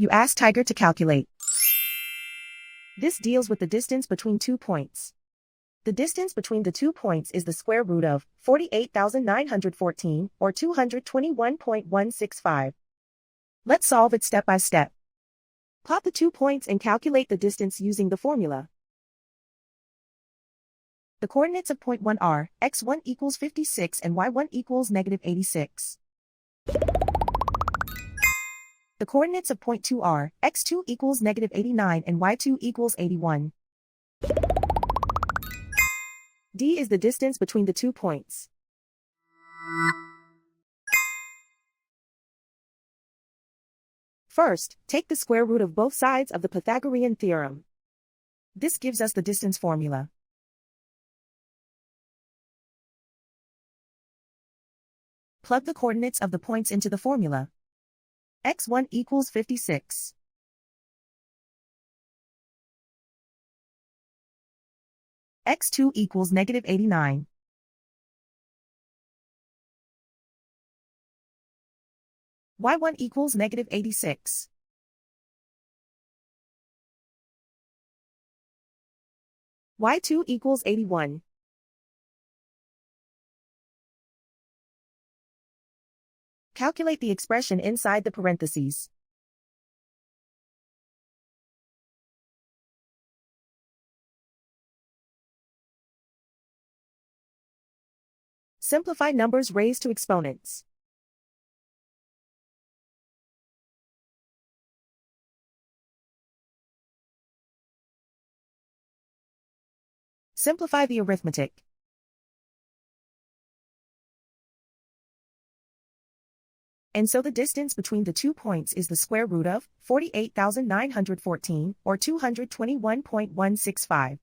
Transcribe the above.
You ask Tiger to calculate. This deals with the distance between 2 points. The distance between the 2 points is the square root of 48,914, or 221.165. Let's solve it step by step. Plot the 2 points and calculate the distance using the formula. The coordinates of point 1 are x1 equals 56 and y1 equals negative 86. The coordinates of point 2 are x2 equals negative 89 and y2 equals 81. D is the distance between the 2 points. First, take the square root of both sides of the Pythagorean theorem. This gives us the distance formula. Plug the coordinates of the points into the formula. x1 equals 56. x2 equals negative 89. y1 equals negative 86. y2 equals 81. Calculate the expression inside the parentheses. Simplify numbers raised to exponents. Simplify the arithmetic. And so the distance between the 2 points is the square root of 48,914, or 221.165.